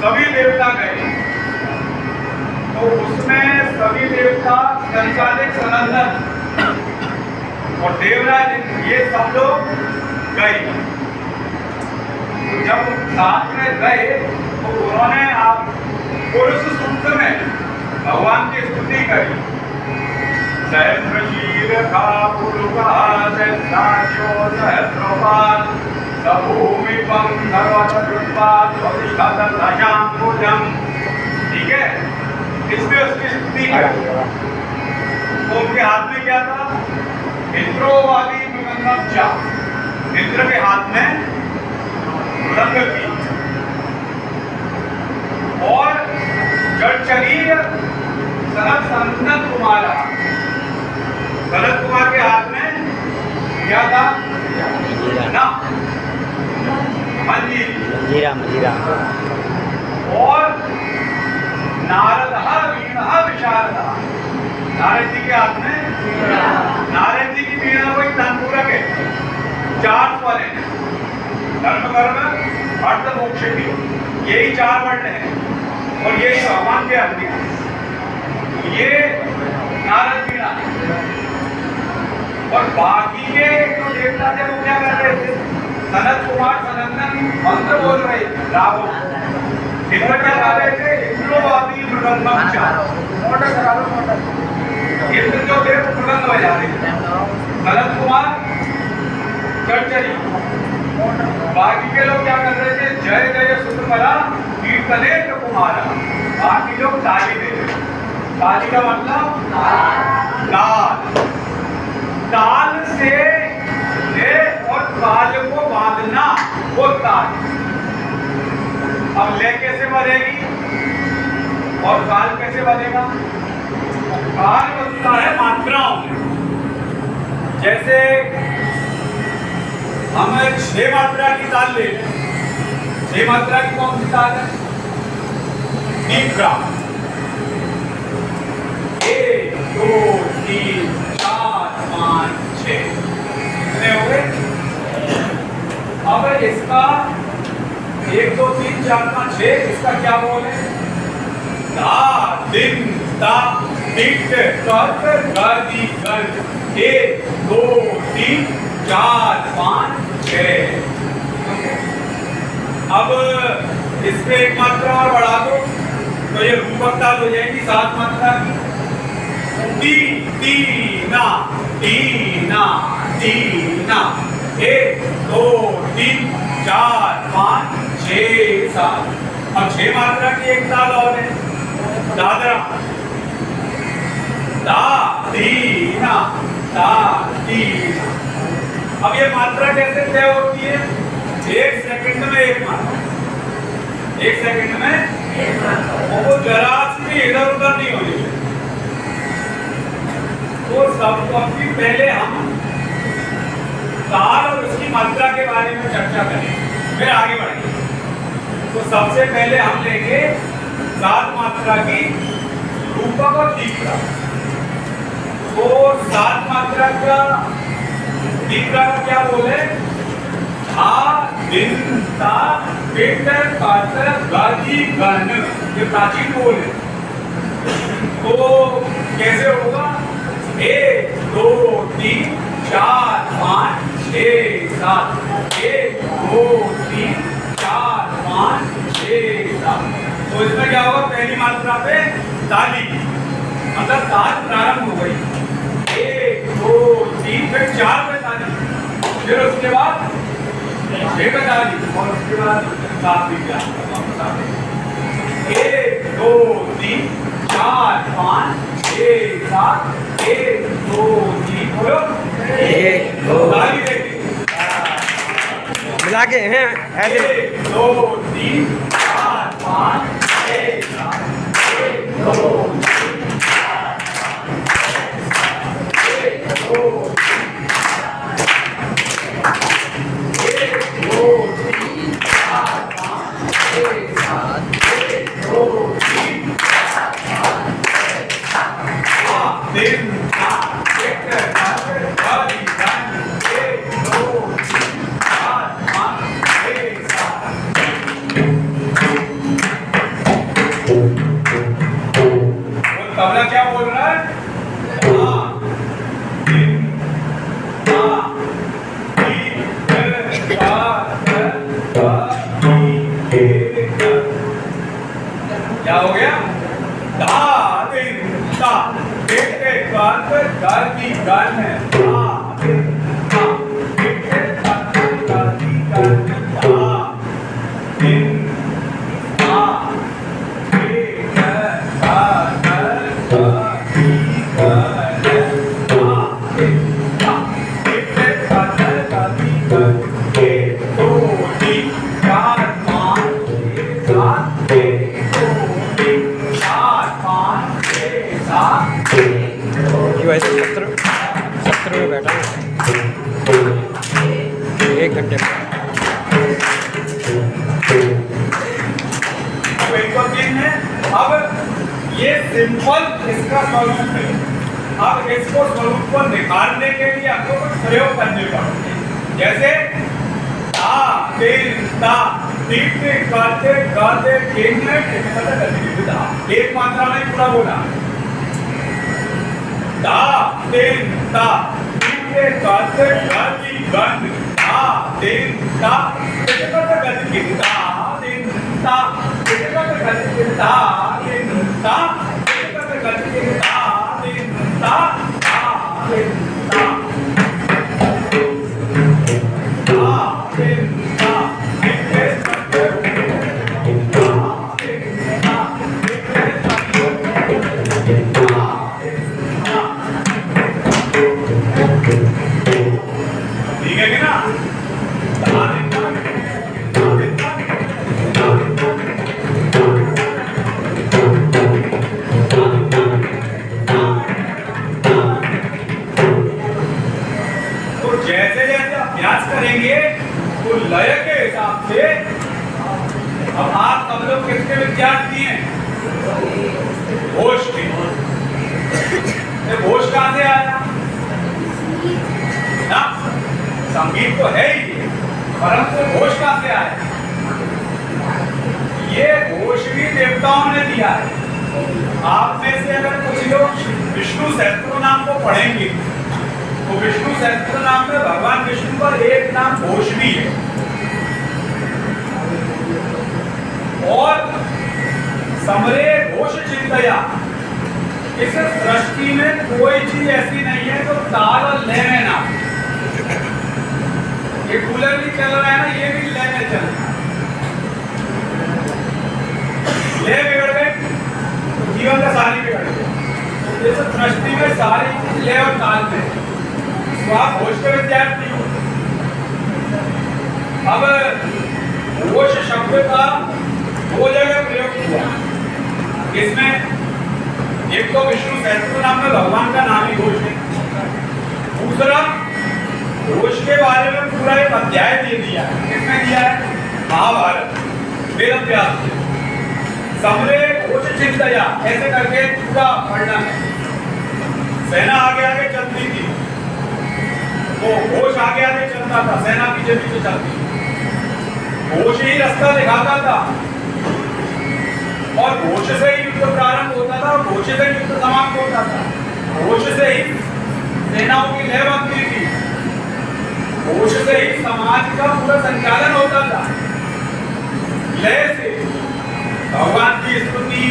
सभी देवता गए, तो उसमें सभी देवता संचालिक सनंदन और देवराज ये सब लोग गए। तो जब साथ में गए तो उन्होंने आप पुरुष सूक्त में भगवान की स्तुति करी। सहस्रशीर का पुरुषा सहस्राक्षो सहस्रोपाद सबूमि पंधर्वत्पाद भूजम। ठीक है, इसमें उसकी स्तुति करी। तो उनके हाथ में क्या था? इंद्रोवादी मृदंगम चा, इंद्र के हाथ में मृदंग थी। और जड़ शरीर सनत सनंदन कुमार, सनत कुमार के हाथ में क्या था? ना मंजीरा। और नारद वीणा विशारदा, नारद जी के हाथ में, नारद जी की वीणा कोई तानपूरक है, 4 स्वर है, धर्म कर्म अर्थ मोक्ष की, यही 4 वर्ण है और यही भगवान के हाथ में। तो ये नारद वीणा। और बाकी के जो देवता थे वो क्या कर रहे थे? सनत कुमार सनंदन मंत्र बोल रहे रावो। इंद्र क्या कर रहे थे? इंद्रोवादी मृदंगम चा, इंद्र जो थे मृदंग बजा रहे थे। सनत कुमार चढ़चढ़ी। बाकी के लोग क्या कर रहे थे? जय जय सुतपरा कीर्तने कुमारा। बाकी लोग ताली दे रहे। ताली का मतलब ताल, ताल से ले और ताल को बांधना, वो ताल। अब ले कैसे बनेगी और ताल कैसे बनेगा? ताल बनता है मात्राओं में। जैसे हम 6 मात्रा की ताल ले लें। 6 मात्रा की कौन सी ताल है? तीव्रा। 1 2 3 4 5 6 कितने हो गए? अब इसका 1 2 3 4 5 6 इसका क्या बोल है? धा दिन ता टिक टक गादी गल 1 2 3 4 5 6। अब इसमें 1 मात्रा और बढ़ा दो तो ये रूपक ताल हो जाएगी 7 मात्रा की। तीना तीना तीना 1 2 3 4 5 6 7। अब 6 मात्रा की एक ताल और है, दादरा। दा तीना दा तीना। अब ये मात्रा कैसे तय होती है? 1 सेकंड में 1 मात्रा, 1 सेकंड में 1 मात्रा। वो जरा सी इधर उधर नहीं होनी चाहिए। तो सबको अपनी पहले हम ताल और उसकी मात्रा के बारे में चर्चा करें, फिर आगे बढ़ेंगे। तो सबसे पहले हम लेंगे 7 मात्रा की रूपक और तीव्रा। तो 7 मात्रा का तीव्रा का क्या बोले? आ दिन ता पेट पात्र गाजी गण, ये प्राचीन बोल है। तो कैसे होगा? 1 2 3 4 5 6 7। 1 2 3 4 5 6 7। तो इसमें क्या होगा? पहली मात्रा पे ताली, मतलब ताल प्रारंभ हो गई। 1 2 3 फिर 4 पे ताली, फिर उसके बाद 6 पे ताली और उसके बाद 7 भी क्या? 1 2 3 4 5 6 7। 1 2 3 बोलो 1 2 ताली देंगे मिला के हैं ऐसे। 1 2 3 4 5 6 7। 1 2 3 4 5 6 7। 1 2 तबला क्या बोल रहा है? धा दिन धा दी गा गा दी गा। क्या हो गया? धा दिन धा एक कान पर गाल की गाल में धा दिन धा एक कान पर गाल की गाल में धा दिन धा एक कान पर गाल की गाल में धा दिन धा एक कान पर गाल की गाल में एक दो तीन चार पाँच छः सात एक दो तीन चार पाँच छः सात ये वैसे सत्र में बैठा है 1 घंटे में। अब ये सिंपल इसका स्वरूप है। अब इसको स्वरूप को निकालने के लिए आपको कुछ प्रयोग करने पड़ेंगे। जैसे ता तेल ता तीते गाते गाते केने कितना करने ता एक मात्रा में पूरा बोला ता तेल ता तीते गाते गाती गंध ता तेल ता कितना करने ता दिन ता कितना करने ता दिन ता कितना करने ता दिन ता दिन ता करेंगे तो लय के हिसाब से। अब आप सब लोग किसके विद्यार्थी हैं? घोष के। घोष कहां से आया ना? संगीत तो है ही, परंतु घोष कहां से आया? ये घोष भी देवताओं ने दिया है। आप में से अगर कुछ लोग विष्णु सहस्त्र नाम को पढ़ेंगे तो विष्णु सहस्त्र नाम में भगवान विष्णु का एक नाम घोष भी है। और समरे घोष चिंतया, इस सृष्टि में कोई चीज ऐसी नहीं है जो ताल और लय में ना। ये कूलर भी चल रहा है ना, ये भी लय में चल रहा है। लय बिगड़ गए तो जीवन का सारी बिगड़ गई। इस सृष्टि में सारी चीज लय और ताल में। आप घोष के विद्यार्थी हो। अब घोष शब्द का 2 जगह प्रयोग हुआ। इसमें एक तो विष्णु सहस्त्र नाम में भगवान का नाम ही घोष है। दूसरा घोष के बारे में पूरा एक अध्याय दे दिया है। किसने दिया है? महाभारत वेद व्यास ने। समरे घोष चिंतया ऐसे करके पूरा पढ़ना है। सेना आगे आगे चलती थी तो घोष आगे आगे चलता था, सेना पीछे पीछे चलती। घोष ही रास्ता दिखाता था और घोष से ही युद्ध प्रारंभ होता था और घोष से युद्ध समाप्त होता था। घोष से ही सेनाओं की लय बनती थी। घोष से ही समाज का पूरा संचालन होता था। लय से भगवान की स्तुति,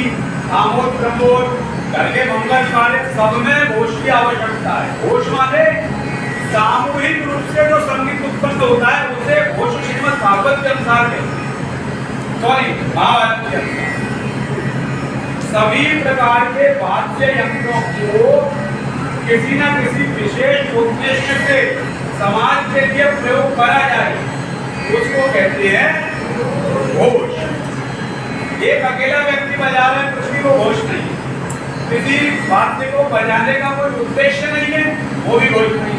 आमोद प्रमोद, घर के मंगल कार्य सब में घोष की आवश्यकता है। घोष माने सामूहिक रूप से जो संगीत उत्पन्न होता है उसे घोष श्रीमद् भागवत के अनुसार महाभारत के अनुसार सभी प्रकार के वाद्य यंत्रों को किसी न किसी विशेष उद्देश्य से समाज के लिए प्रयोग करा जाए उसको कहते हैं घोष। एक अकेला व्यक्ति बजा रहा है कुछ भी, वो घोष नहीं है। किसी वाद्य को बजाने का कोई उद्देश्य नहीं है, वो भी घोष नहीं है।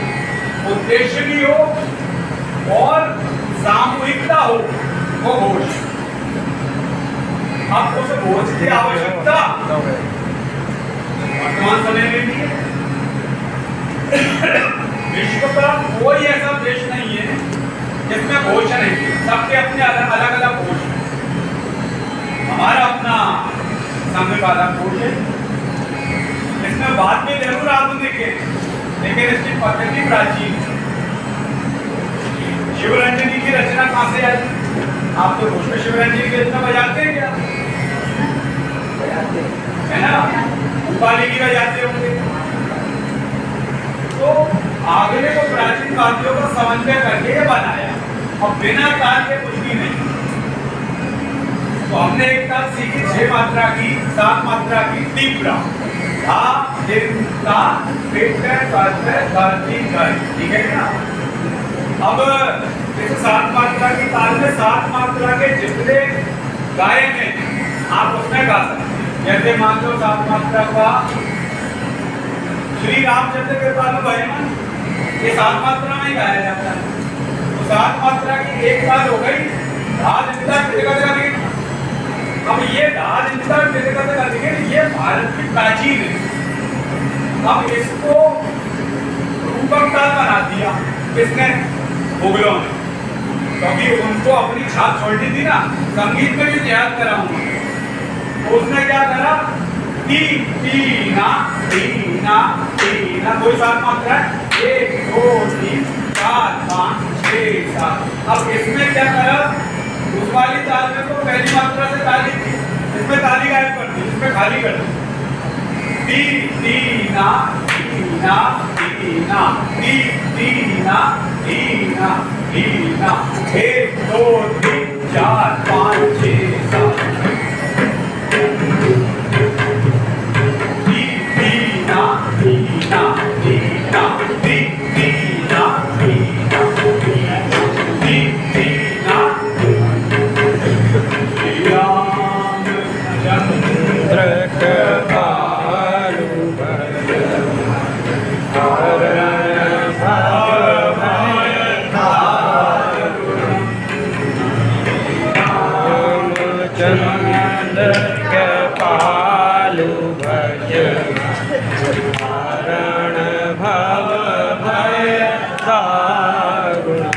उद्देश्य भी हो और सामूहिकता हो, वो घोष। अब उस घोष की आवश्यकता वर्तमान समय में भी है। विश्व का कोई ऐसा देश नहीं है जिसमें घोष नहीं है। सबके अपने अलग अलग घोष है। हमारा अपना संघ का अलग घोष है, इसमें बाद में जरूर आधुनिक है, लेकिन इसकी पद्धति प्राचीन है। शिवरंजनी की रचना कहाँ से आई? आप तो रोज में शिवरंजनी की रचना बजाते हैं क्या? है ना, उपाली की बजाते होंगे। तो आगे को प्राचीन वाद्यों का समन्वय करके ये बनाया, और बिना ताल के कुछ भी नहीं। तो हमने एक ताल सीखी 6 मात्रा की, 7 मात्रा की तीव्रा, धा दिन ता बेटे करते धरती घर, ठीक है ना? अब इस 7 मात्रा की ताल में 7 मात्रा के जितने गाए हैं आप उसमें गा सकते हैं। जैसे मान लो 7 मात्रा का श्री रामचंद्र के पालू भजन, ये 7 मात्रा में ही गाया जाता है। तो 7 मात्रा की एक ताल हो गई, धा दिन ता बेटे करते धरती। अब ये धा दिन ता बेटे करते धरती, ये भारत की प्राचीन है। अब इसको रूपक ताल बना दिया किसने? मुगलों ने, क्योंकि उनको अपनी छाप छोड़नी थी ना, संगीत में भी याद करा हूं। उसने क्या करा? तीना तीना तीना, कोई 7 मात्रा है, 1 2 3 4 5 6 7। अब इसमें क्या करा? उस वाली ताल में तो पहली मात्रा से ताली थी, इसमें ताली गायब कर दी, इसमें खाली कर दी। तीना तीना तीना तीना तीना तीना, 1 2 3 4 5 6 7। तीना तीना तीना तीना तीना तीना, राम चंद्र के पालू चंद्र के पालू भज हरण भव भय दारुण।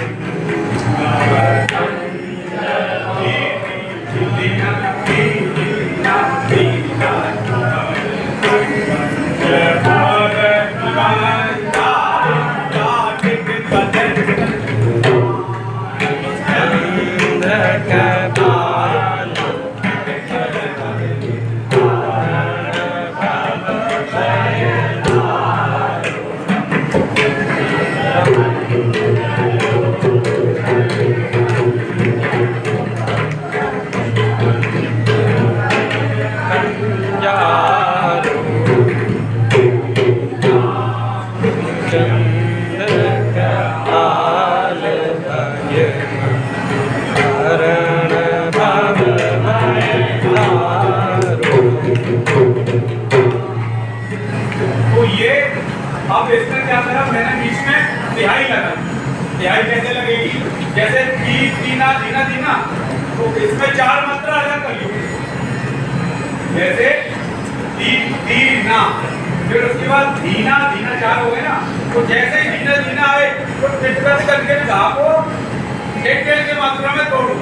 अब इसमें क्या करा? मैंने बीच में तिहाई लगा। तिहाई कैसे लगेगी? जैसे तीना दीना दीना, तो इसमें 4 मात्रा अलग कर ली। जैसे तीना, फिर उसके बाद दीना दीना 4 हो गए ना। तो जैसे ही दीना दीना आए तो टिटकट करके धा को एक के मात्रा में तोड़ो।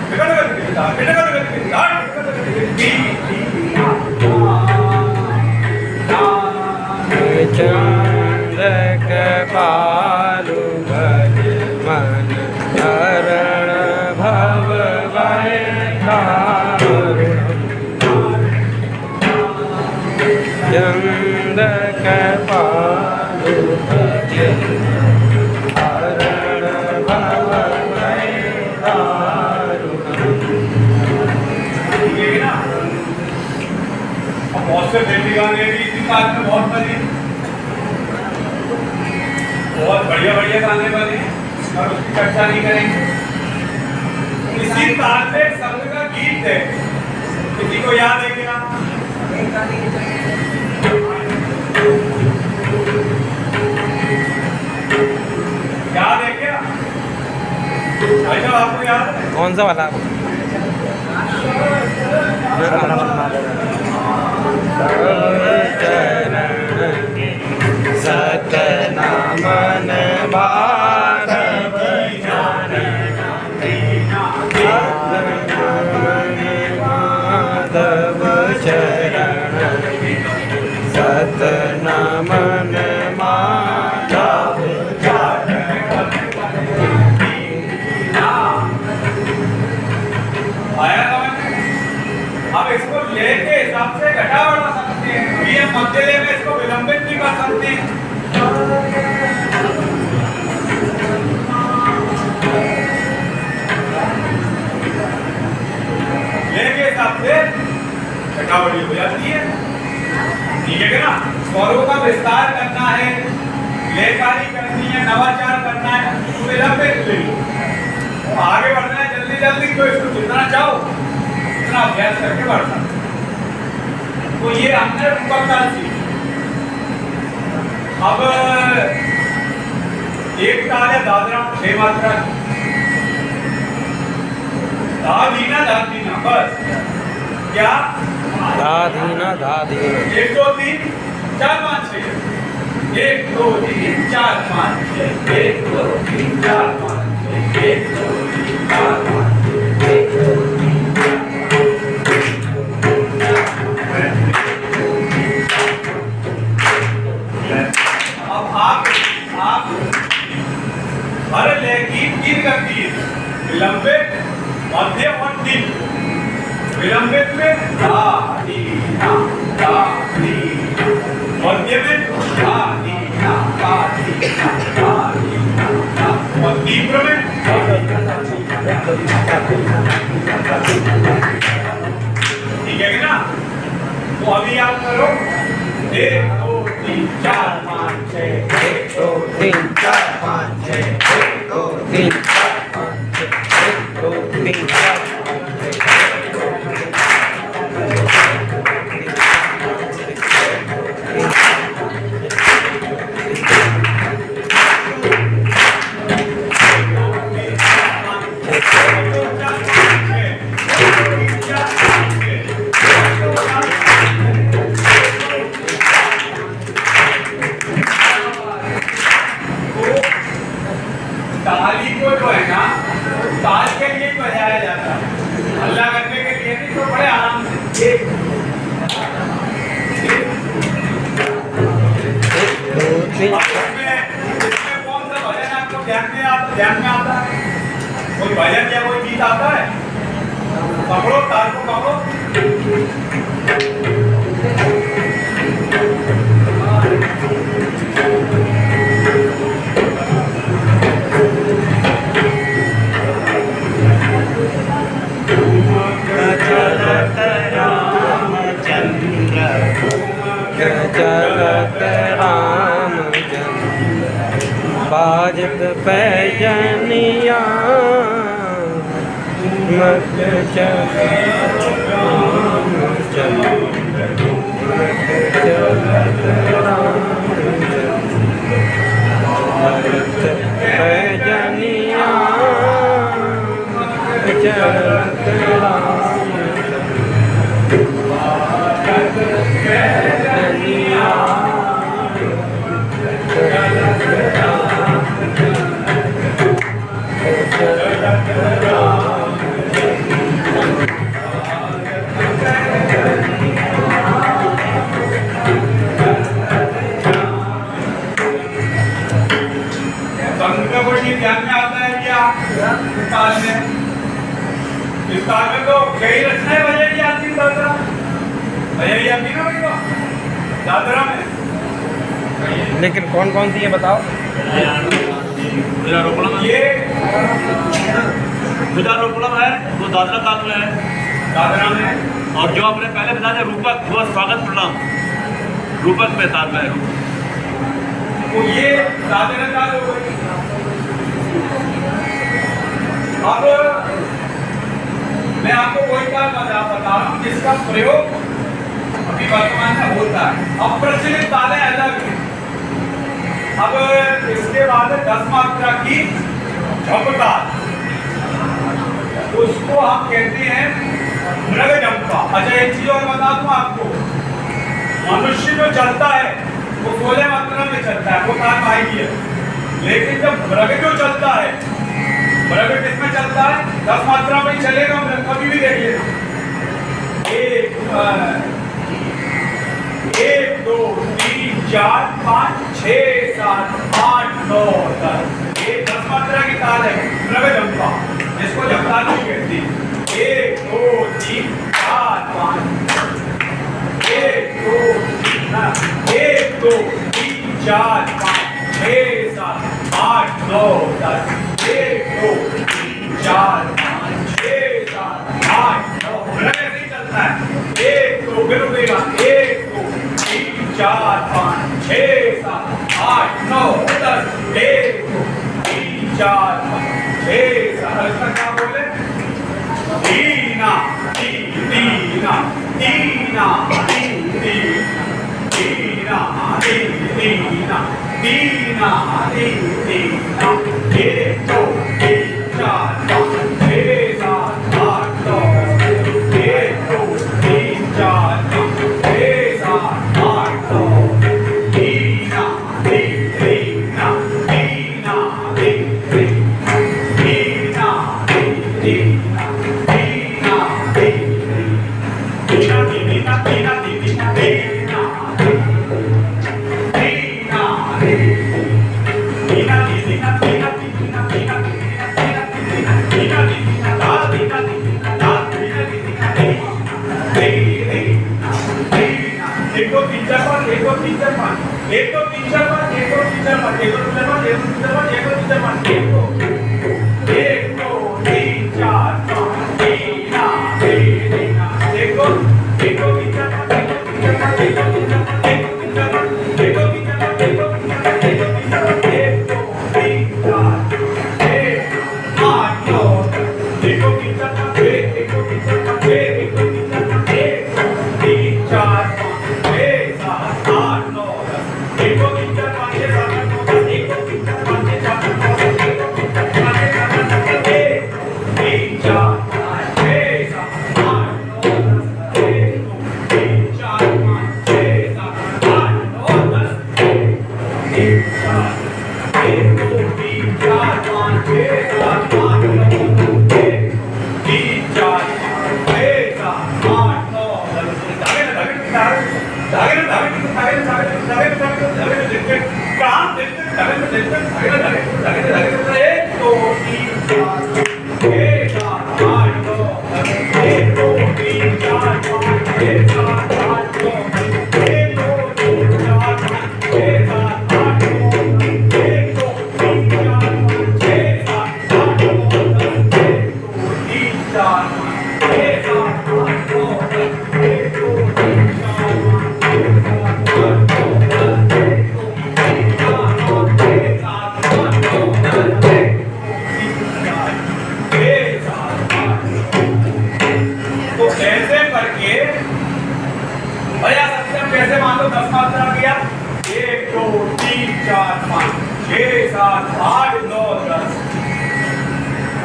टिटकट करके धा, टिटकट करके धा, टिटकट करके चंद्र के पालू भज मन हरण भव भय दारुण। चंद्र के पालू भज हरण भव भय दारुण। बहुत से बेटी गाने भी इसी काल में बहुत बने, बहुत बढ़िया बढ़िया गाने बने, और उसकी चर्चा नहीं करेंगे। इसी ताल पे संघ का गीत है, किसी को याद है क्या? याद है क्या? अच्छा, आपको याद है? कौन सा वाला? सतनामन भारत माधव शरण सत अब इसको ले के हिसाब से घटा बढ़ा सकते हैं। ये मध्य ले में इसको विलंबित भी कर सकते हैं। ले के हिसाब से घटा बढ़ी हो जाती है। ठीक है ना? स्वरों का विस्तार करना है, लेकारी करनी है, नवाचार करना है, तो विलंबित ले लो। तो आगे बढ़ना है जल्दी जल्दी, तो इसको जितना चाहो उतना अभ्यास करके बढ़ना। तो ये हमने रूपक ताल सीखी। अब एक ताल है दादरा 6 मात्रा की। दादीना बस। क्या? दादीना 1 2 3 4 5 6। 1 2 3 4 5 6। 1 2 3 4 5 6। 1 2 3 4 5 6। 1 2 3 अब आप हर लय की 3 गति, विलंबित, मध्य और धीम। विलंबित में धा धी ना धा धी, मध्य में धा धी ना धा धी ना धा धी ना, और तीव्र में ठीक है ना? तो अभी आप करो 1 2 3 4 5 6। 1 2 3 4 5 6। 1 2 3 4 5 6। 1 2 3 4 ताली को जो है ना, ताल के लिए बजाया जाता है, हल्ला करने के लिए नहीं। तो बड़े आराम से 1 2 3 इसमें कौन सा भजन आपको ध्यान में आता है? कोई भजन या कोई गीत आता है? पकड़ो ताल को, पकड़ो। जगत रामचंद्र बाजत पैजनिया मत जगत रामचंद्र जगत रामचंद्र बाजत पैजनिया जगत रामचंद्र ध्यान में आता है क्या? इस ताल में तो कई रचनाएं बजाई जाती दादरा, बजाई जाती ना भाई दादरा में। लेकिन कौन कौन सी है बताओ? ये बुधारोपणम है, वो दादरा ताल में है, दादरा में। और जो आपने पहले बताया रूपक, वो स्वागत प्रणाम रूपक में ताल में है। तो ये दादरा ताल हो गई। अब मैं आपको वही ताल बता रहा हूँ जिसका प्रयोग अभी वर्तमान में होता है। अप्रचलित तालें अलग हैं। अब इसके बाद 10 मात्रा की झप ताल, उसको हम कहते हैं मृग झपका। अच्छा एक चीज और बता दूं आपको, मनुष्य जो चलता है वो 16 मात्रा में चलता है, वो ताल माही है। लेकिन जब मृग जो चलता है, मृग किसमें चलता है? 10 मात्रा में ही चलेगा मृग, कभी भी देख लेना। 1 2 3 4 5 6 7 8 9 10। ये 10 मात्रा की ताल है मृग झपका, जिसको झपका नहीं कहती। 1 2 3 4 5 1 2 3 4 5 6 7 8 9 10 1 2 3 4 5 6 7 8 9 ऐसे ही चलता है 1 2 फिर रुकेगा 1 2 3 4 5 6 7 8 9 10 1 2 3 4 5 6 7 इसका क्या बोले दीना दीना दीना दीना दीना दीना दीना 1 2 3 4 5 6 7 8 9 1 2 3 4 5 6 7 8 9 दीना दीना दीना दीना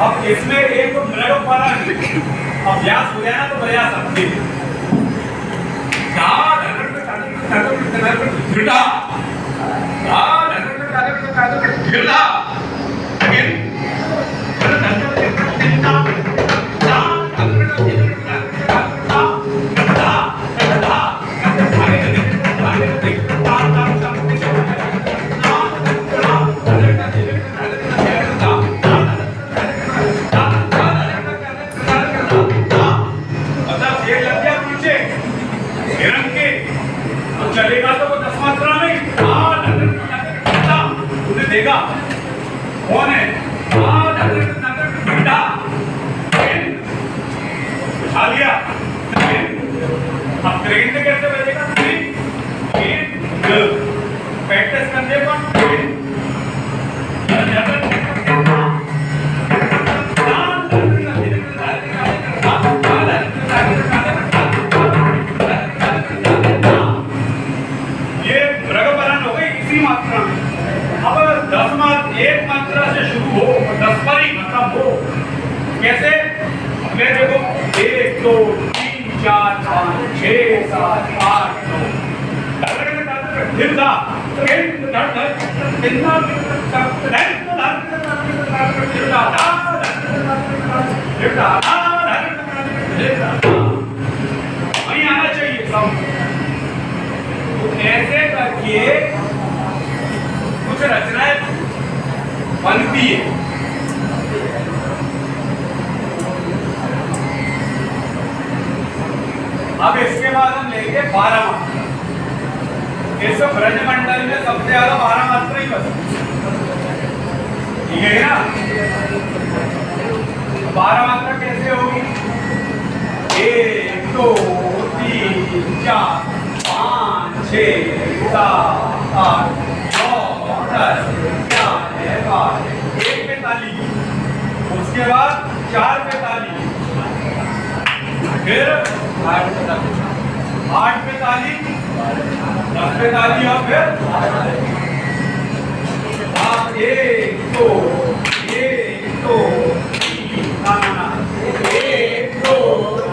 अब इसमें एक तो अभ्यास हो गया ना तो बजा सकते चलेगा तो वो 10 मात्रा में तुझे देगा कौन है उठा लिया अब ट्रेन में कैसे बजेगा प्रैक्टिस करने पर एक मात्रा से शुरू हो 10 पर ही खत्म हो कैसे मैं देखो 1 2 3 4 5 6 7 8 वहीं आना चाहिए सब ऐसे करके कुछ रचनाएं बनती है। अब इसके बाद हम लेंगे 12 मात्रा इस ब्रज मंडल में सबसे ज्यादा 12 मात्रा ही बस, ठीक है ना। 12 मात्रा कैसे होगी? 1 2 3 4 5 6 7 8 9 10 11 12, 1 पे ताली, उसके बाद 4 पे ताली, फिर 8 पे ताली, 8 पे ताली, 10 पे ताली, और फिर 1 2 1 2 3 ना 1 2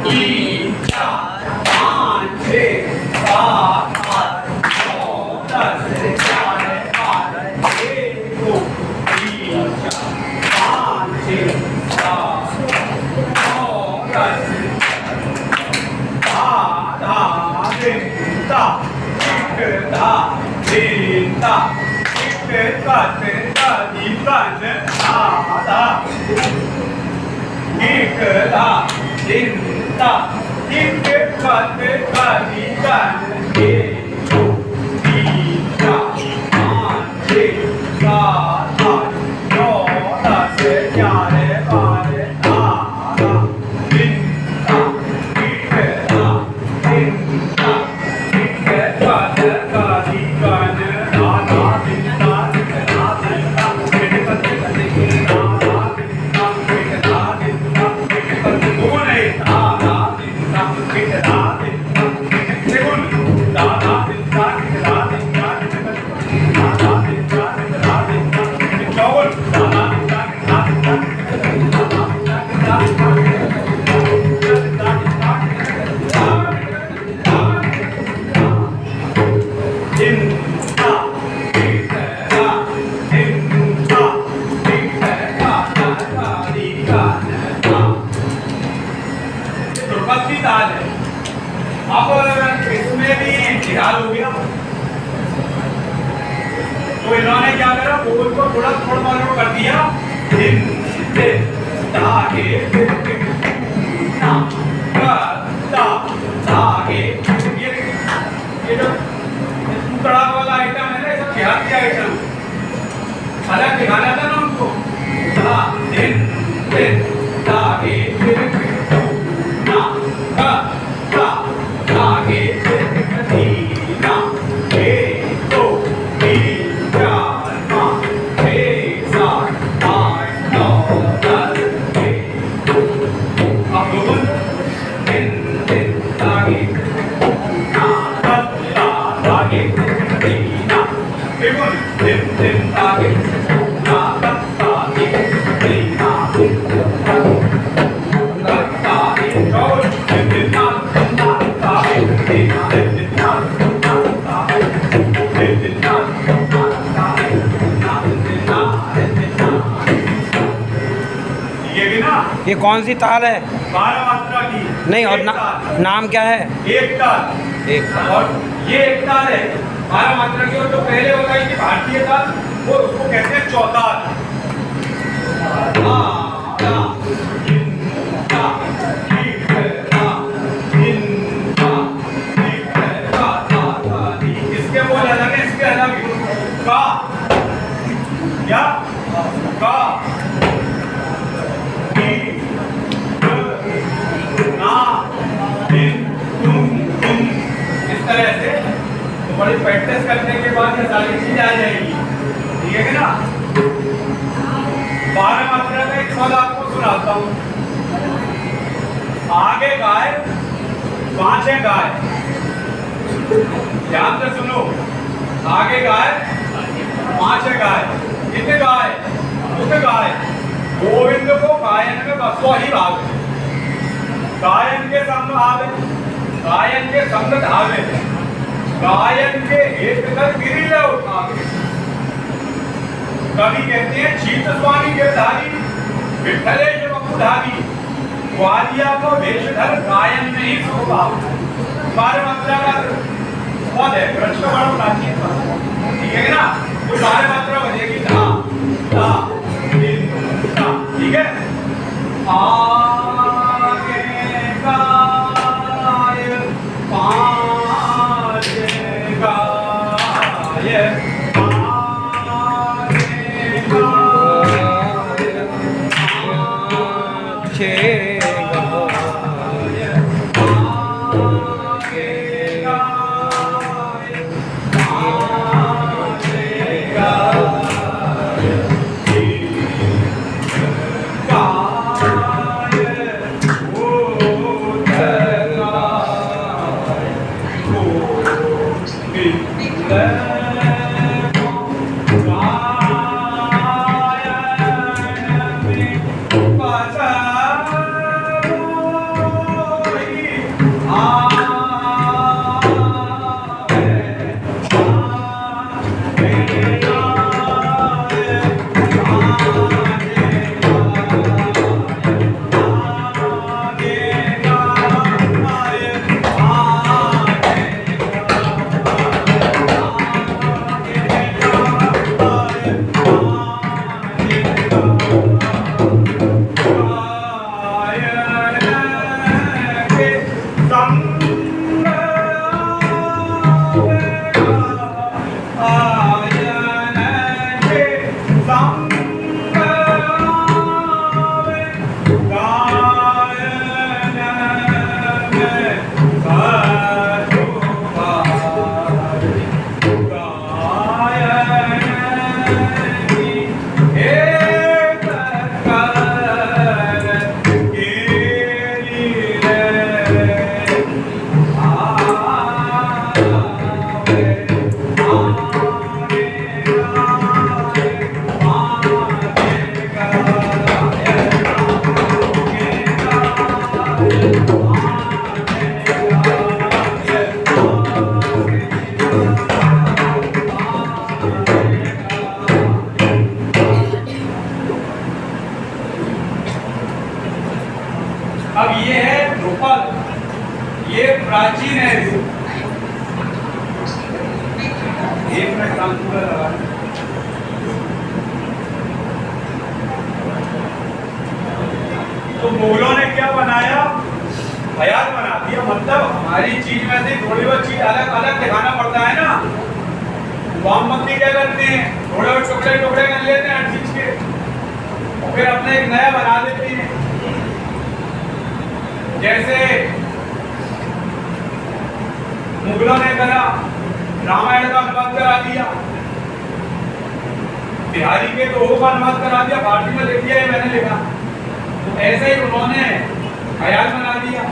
3 4 5 6 7 8 9 10 11 12, 1 2 3 4 5 6 7 9 10 ताल है। अब इसमें भी निहाल हो गया, तो इन्होंने क्या करा, बोल को थोड़ा थोड़ा मालूम कर दिया, ये जो तड़ाक वाला आइटम है ना, सब देहाती आइटम अलग दिखाना था ना उनको। ये कौन सी ताल है? 12 मात्रा की। नहीं, और नाम क्या है? एक ताल। एक ताल। और ये एक ताल है 12 मात्रा की। और जो पहले बताई थी भारतीय ताल, वो उसको कहते हैं चौताल। इसके बोल अलग है, इसके अलग है। का या का इस तरह से तो बड़ी प्रैक्टिस करने के बाद ये सारी चीज आ जाएगी, ठीक है ना। 12 मात्रा का एक पद आपको सुनाता हूँ। आगे गाय, पांचे गाय, ध्यान से सुनो। आगे गाय, पांचे गाय, कितने गाय? उस गाय गोविंद को गायन में बसो ही भाग, गायन के संग आवे, गायन के संग धावे, गायन के एक कर गिरिले उठावे। कवि कहते हैं चीत स्वामी के धारी, विठलेश बपुधारी, ग्वालिया को वेशधर गायन में ही शोभा। 12 मात्रा का पद है, ब्रज का बड़ा प्राचीन पद, ठीक है ना। तो 12 मात्रा बजेगी धा धा दिन धा, ठीक है। आगे गाय, पांच गाय, अब ये है ध्रुपद, ये प्राचीन है। एक मिनट काम पूरा लगा। तो मुगलों ने क्या बनाया, ख्याल बना दिया। मतलब हमारी चीज में से थोड़ी बहुत चीज अलग अलग दिखाना पड़ता है ना। वामपंथी क्या करते हैं, थोड़े बहुत टुकड़े टुकड़े कर लेते हैं हर चीज के, और फिर अपने एक नया बना देते हैं। जैसे मुगलों ने करा, रामायण का अनुवाद करा दिया, बिहारी के दोहों का अनुवाद करा दिया, फारसी में लिख दिया, ये मैंने लिखा। तो ऐसे ही उन्होंने ख्याल बना दिया।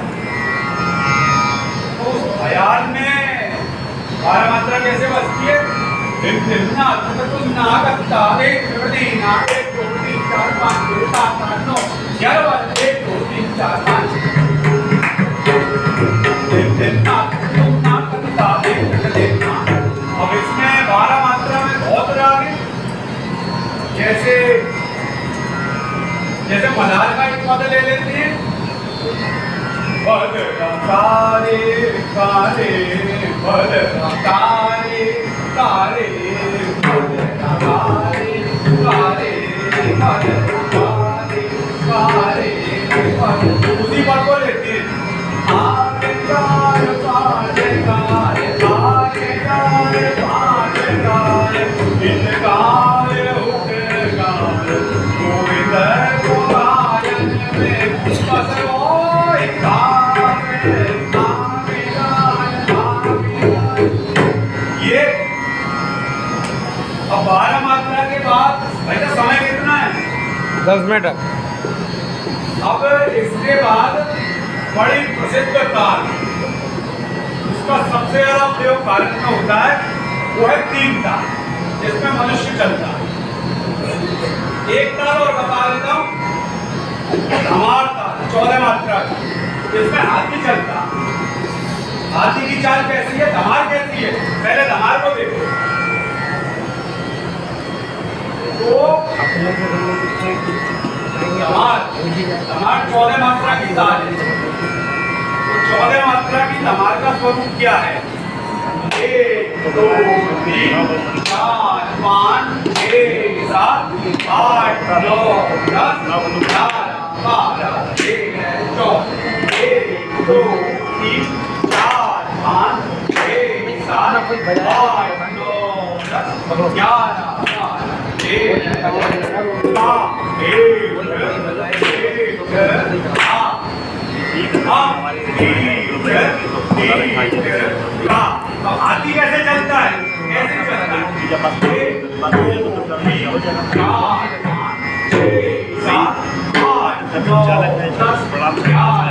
तो उस ख्याल में 12 मात्रा कैसे बचती है? दिन दिन ना तुम ना करता 1 2 3 4 5 6 7 8 9 11 1 2 3 4 5 अब इसमें 12 मात्रा में बहुत राग है। जैसे जैसे मलाल का एक पद ले लेते हैं, पद कारे कारे पद कारे कारे पद कारे कारे पद कारे कारे पद, उसी पद को लेते हैं। आगे कार पारे कार आगे कार पारे कार इन कार उठ कार गोविंद को गायन में बस ओए कार आगे कार ये। अब 12 मात्रा के बाद भाई का समय कितना है? 10 मिनट। अब इसके बाद बड़ी प्रसिद्ध ताल, उसका सबसे ज्यादा प्रयोग भारत में होता है, वो है 3 ताल, जिसमें मनुष्य चलता है। एक ताल और बता देता हूँ, धमार ताल 14 मात्रा की, जिसमें हाथी चलता है। हाथी की चाल कैसी है, धमार कैसी है, पहले धमार को देखो। तो धमार 14 मात्रा की ताल है। 14 मात्रा की धमार का स्वरूप क्या है? 1 2 3 4 5 6 7 8 9 10 11 12 13 14 1 2 3 4 5 6 7 8 9 10 11 हाथी कैसे चलता है? कैसे चलता है? 1 2 3 4 5 6 7 8 9 10 11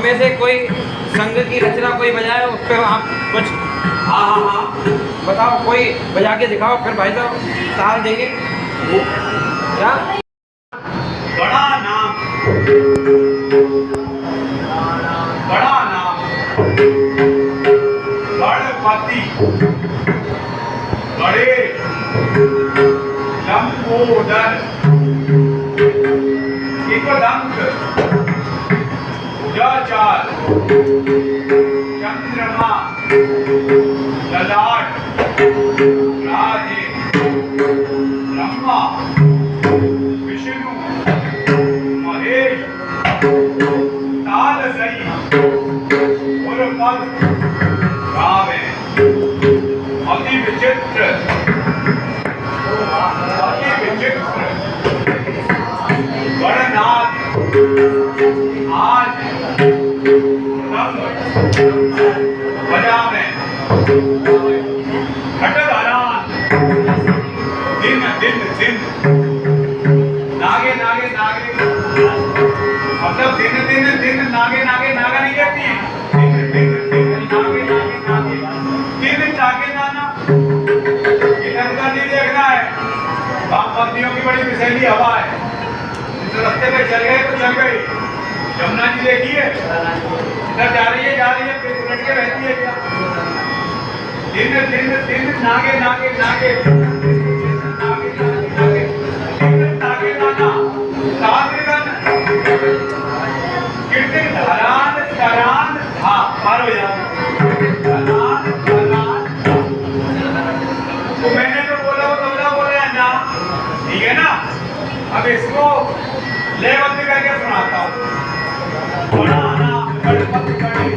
में से कोई संघ की रचना कोई बजाए, उस पर आप कुछ हाँ हाँ हाँ बताओ, कोई बजा के दिखाओ, फिर भाई साहब ताल देंगे। क्या? बड़ा नाम, बड़ा नाम, गणपति, बड़े लंबोदर, एकदंत, उजाचार, चंद्रमा, ललाट, राधे, ब्रह्मा, विष्णु, महेश, तालसई, उर्पद, गावे, अति विचित्र, अति विचित्र, गणनाथ, आज बजावे, घटधारान, दिन दिन दिन, नागे नागे नागे, मतलब दिन दिन दिन, नागे नागे नागा नहीं कहती, दिन दिन दिन, नागे नागे नागे, दिन नागे नाना, इधर उधर नहीं देखना है। वामपंथियों की बड़ी विषैली हवा है, इस रास्ते पे चल गए तो चल गए। यमुना जी देखिए, इधर जा रही है फिर उलट के रहती है क्या? दिन दिन दिन, नागे नागे नागे, नागे नागे नागे, दिन नागे नाना, साधगन, कीर्तन धरान धरान, हाँ पार हो जाओ, धरान धरान। तो मैंने जो बोला वो तबला बोले हैं ना, ठीक है ना? अब इसको लेवल करके सुनाता हूँ। बड़ा नाम गणपति गणेश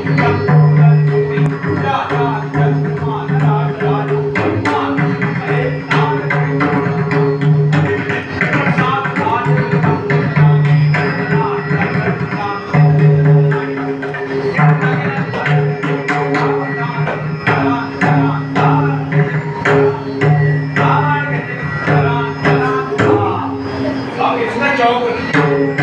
अब इसमें चौक